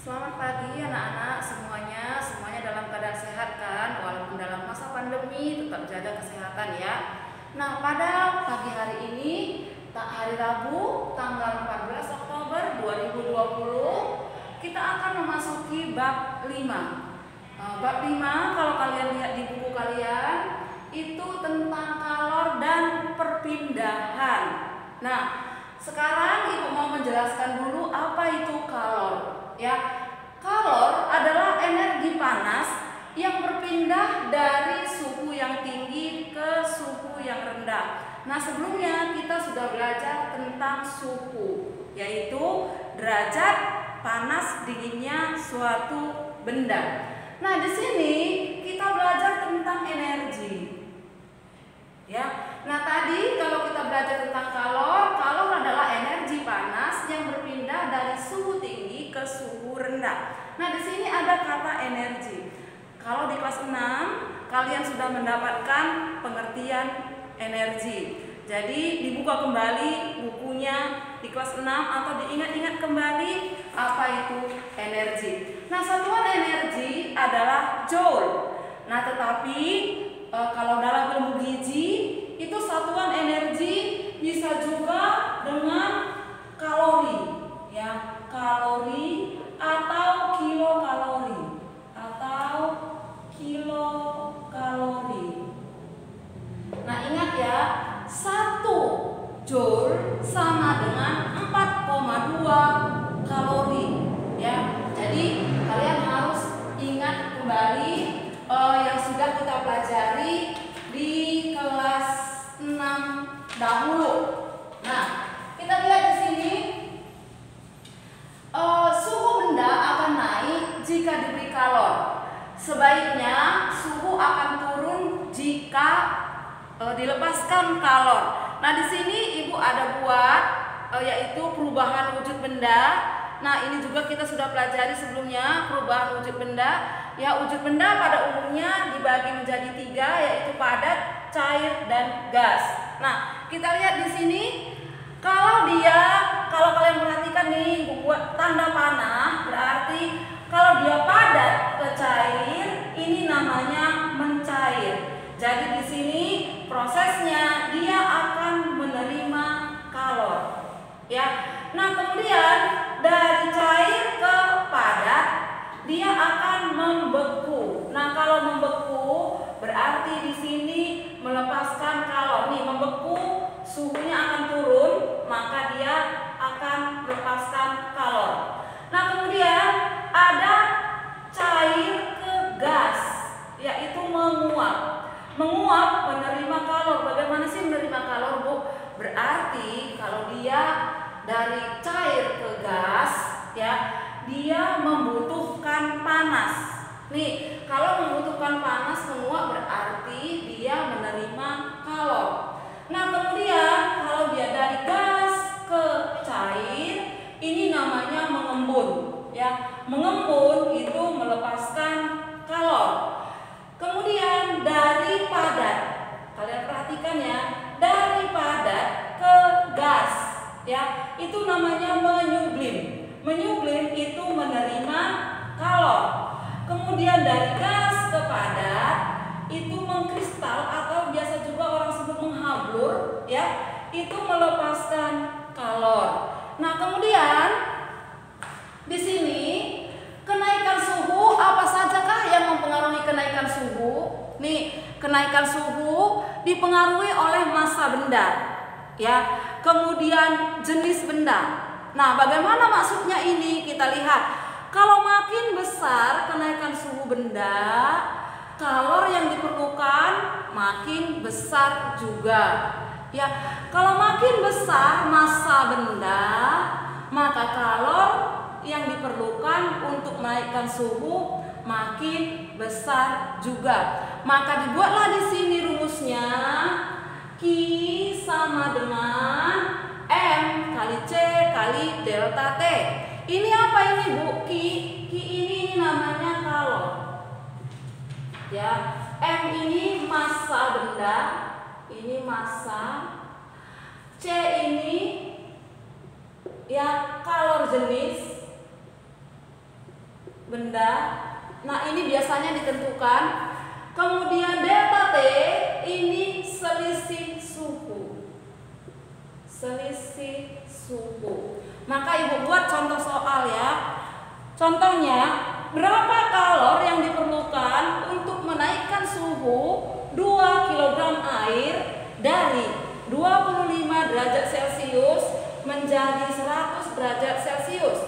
Selamat pagi anak-anak semuanya dalam keadaan sehat kan? Walaupun dalam masa pandemi tetap jaga kesehatan ya. Nah, pada pagi hari ini, hari Rabu, tanggal 14 Oktober 2020, kita akan memasuki bab 5. Bab 5 kalau kalian lihat di buku kalian, itu tentang kalor dan perpindahan. Nah, sekarang Ibu mau menjelaskan dulu apa itu kalor. Ya, kalor adalah energi panas yang berpindah dari suhu yang tinggi ke suhu yang rendah. Nah, sebelumnya kita sudah belajar tentang suhu, yaitu derajat panas dinginnya suatu benda. Nah, di sini kita belajar tentang energi. Ya. Nah, tadi kalau kita belajar tentang kalor adalah energi panas yang berpindah dari suhu tinggi ke suhu rendah. Nah, di sini ada kata energi. Kalau di kelas 6 kalian sudah mendapatkan pengertian energi. Jadi dibuka kembali bukunya di kelas 6 atau diingat-ingat kembali apa itu energi. Nah, satuan energi adalah joule. Nah, tetapi kalau dalam ilmu gizi itu satuan energi bisa juga dengan kalori, ya, kalori atau kilokalori. Nah, ingat ya, 1 joule sama dengan 4,2 kalori, ya. Jadi kalian harus ingat kembali yang sudah kita pelajari di kelas 6 dahulu. Nah, kita lihat di sini suhu benda akan naik jika diberi kalor. Sebaiknya suhu akan turun jika dilepaskan kalor. Nah, di sini Ibu ada buat yaitu perubahan wujud benda. Nah, ini juga kita sudah pelajari sebelumnya, perubahan wujud benda. Ya, wujud benda pada umumnya dibagi menjadi 3, yaitu padat, cair, dan gas. Nah, kita lihat di sini, kalau kalian perhatikan nih, buat tanda panah, berarti kalau dia padat ke cair, ini namanya mencair. Jadi di sini prosesnya dia akan menerima kalor. Ya. Nah, kemudian dari cair ke padat dia akan membeku. Nah, kalau membeku berarti di sini melepaskan kalor. Nih, membeku suhunya akan turun, maka dia akan melepaskan kalor. Nah, kemudian ada cair ke gas, yaitu menguap. Menguap menerima kalor. Bagaimana sih menerima kalor, Bu? Berarti kalau dia dari cair ke gas, ya, dia membutuhkan panas. Nih, kalau membutuhkan panas menguap berarti dia menerima kalor. Nah, kemudian kalau dia dari gas ke cair, ini namanya mengembun, ya. Mengembun itu melepaskan kalor. Kemudian dari padat, kalian perhatikan ya, dari padat ke gas, ya, itu namanya menyublim. Menyublim itu menerima kalor. Kemudian dari gas ke padat itu mengkristal atau biasa juga orang sebut menghablur, ya, itu melepaskan kalor. Nah, kemudian di sini kenaikan suhu, apa sajakah yang mempengaruhi kenaikan suhu? Nih, kenaikan suhu dipengaruhi oleh massa benda, ya. Kemudian jenis benda. Nah, bagaimana maksudnya ini? Kita lihat. Kalau makin besar kenaikan suhu benda, kalor yang diperlukan makin besar juga. Ya, kalau makin besar massa benda, maka kalor yang diperlukan untuk menaikkan suhu makin besar juga. Maka dibuatlah di sini rumusnya, Q sama dengan M kali C kali delta T. Ini apa ini, Bu? Q ini namanya kalor. Ya, M ini massa benda, ini massa. C ini ya kalor jenis. benda. Nah, ini biasanya ditentukan. Kemudian delta T ini selisih suhu. Selisih suhu. Maka Ibu buat contoh soal ya. Contohnya, berapa kalor yang diperlukan untuk menaikkan suhu 2 kg air dari 25 derajat Celcius menjadi 100 derajat Celcius?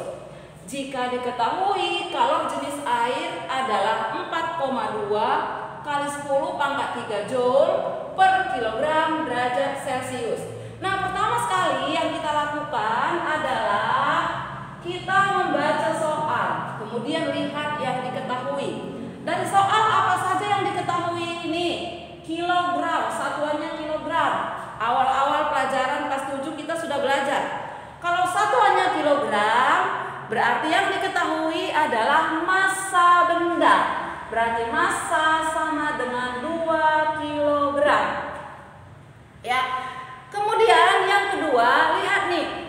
Jika diketahui kalor jenis air adalah 4,2 kali 10 pangkat 3 Joule per kilogram derajat Celcius. Nah, pertama sekali yang kita lakukan adalah kita membaca soal, kemudian lihat yang diketahui. Dari soal apa saja yang diketahui ini? Kilogram, satuannya kilogram. Awal-awal pelajaran kelas 7 kita sudah belajar. Kalau satuannya kilogram, berarti yang diketahui adalah massa benda. Berarti massa sama dengan 2 kilogram. Ya. Kemudian yang kedua, lihat nih.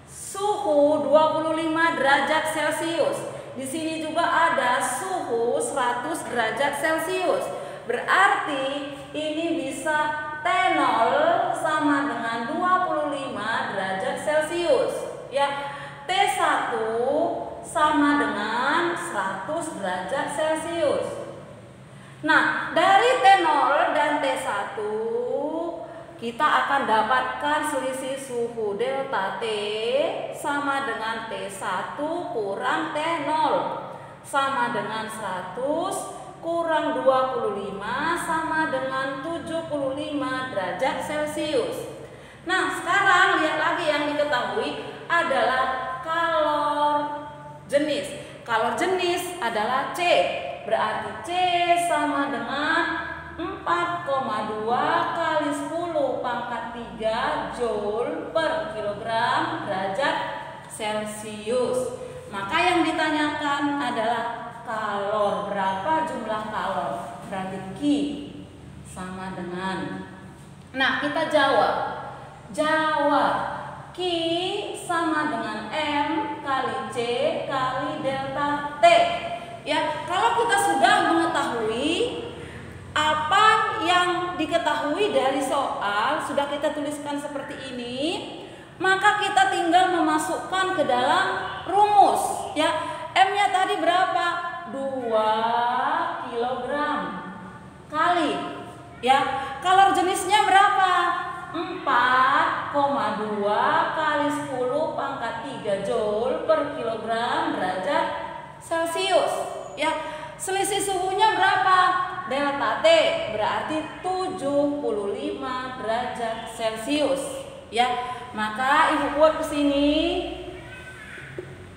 Suhu 25 derajat Celcius. Di sini juga ada suhu 100 derajat Celcius. Berarti ini bisa T0 sama dengan 25 derajat Celcius. Ya, T1 sama dengan 100 derajat Celcius. Nah, dari T0 dan T1 kita akan dapatkan selisih suhu delta T sama dengan T1 kurang T0 sama dengan 100 kurang 25 sama dengan 75 derajat Celcius. Nah, sekarang lihat lagi yang diketahui adalah kalor jenis. Kalor jenis adalah C. Berarti C sama dengan 4,2 kali 10 pangkat 3 Joule per kilogram derajat Celcius. Maka yang ditanyakan adalah kalor. Berapa jumlah kalor? Berarti Q sama dengan. Nah, kita jawab. Q sama dengan M kali C kali delta T. Ya, kalau kita sudah mengetahui apa yang diketahui dari soal, sudah kita tuliskan seperti ini, maka kita tinggal memasukkan ke dalam rumus. Ya, M-nya tadi berapa? 2 kilogram kali. Ya, kalor jenisnya berapa? 4,2 kali 10 pangkat 3 Joule per kilogram derajat Celcius. Ya, selisih suhunya berapa? Delta T berarti 75 derajat Celcius. Ya, maka Ibu buat ke sini.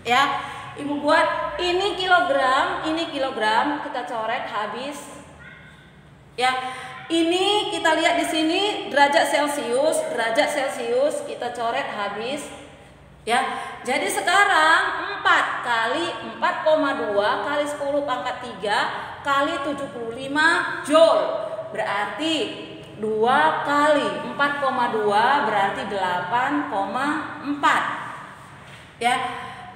Ya, Ibu buat ini kilogram, kita coret habis. Ya, ini kita lihat di sini derajat Celcius kita coret habis. Ya, jadi sekarang 4 kali 4,2 kali 10 pangkat 3 kali 75 Joule. Berarti 2 kali 4,2 berarti 8,4. Ya,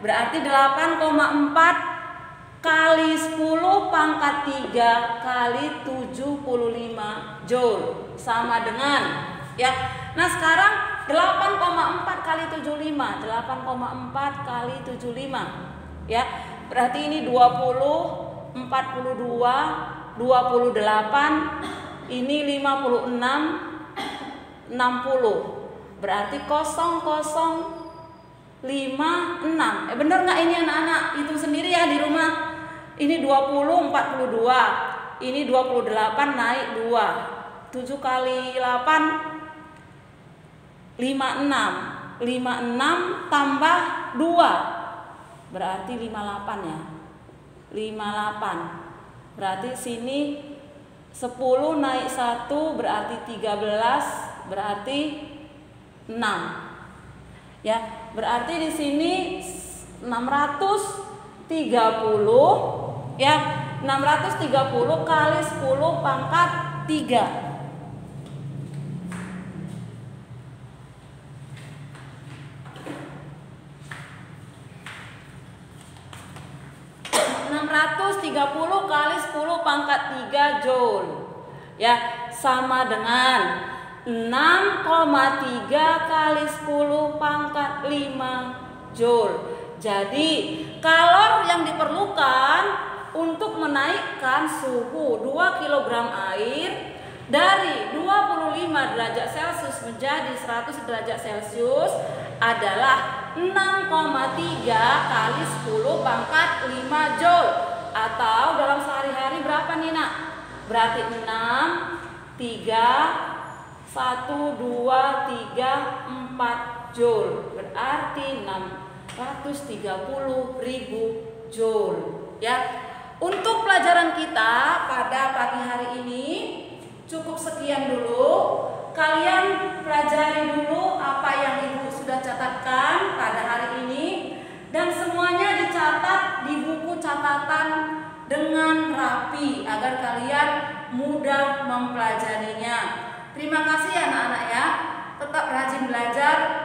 berarti 8,4 kali 10 pangkat 3 kali 75 Joule sama dengan, ya. Nah, sekarang 8,4 kali 75, 8,4 kali 75. Ya, berarti ini 20, 42, 28, ini 56, 60. Berarti 0056. Bener nggak ini anak-anak? Hitung sendiri ya di rumah. Ini 20, 42. Ini 28 naik 2. 7 kali 8 56. 56 tambah 2 berarti 58 ya. 58. Berarti sini 10 naik 1 berarti 13 berarti 6. Ya, berarti di sini 630 ya. 630 kali 10 pangkat 3. 630 kali 10 pangkat 3 Joule. Ya, sama dengan 6,3 kali 10 pangkat 5 Joule. Jadi, kalor yang diperlukan untuk menaikkan suhu 2 kg air dari 25 derajat Celcius menjadi 100 derajat Celcius adalah 6,3 kali 10 pangkat 5 Joule. Atau dalam sehari-hari berapa nih nak? Berarti 6, 3, 1, 2, 3, 4 Joule. Berarti 630.000 Joule. Ya. Untuk pelajaran kita pada pagi hari ini cukup sekian dulu. Kalian pelajari dulu apa yang Ibu sudah catatkan pada hari ini, dan semuanya dicatat di buku catatan dengan rapi agar kalian mudah mempelajarinya. Terima kasih anak-anak ya. Tetap rajin belajar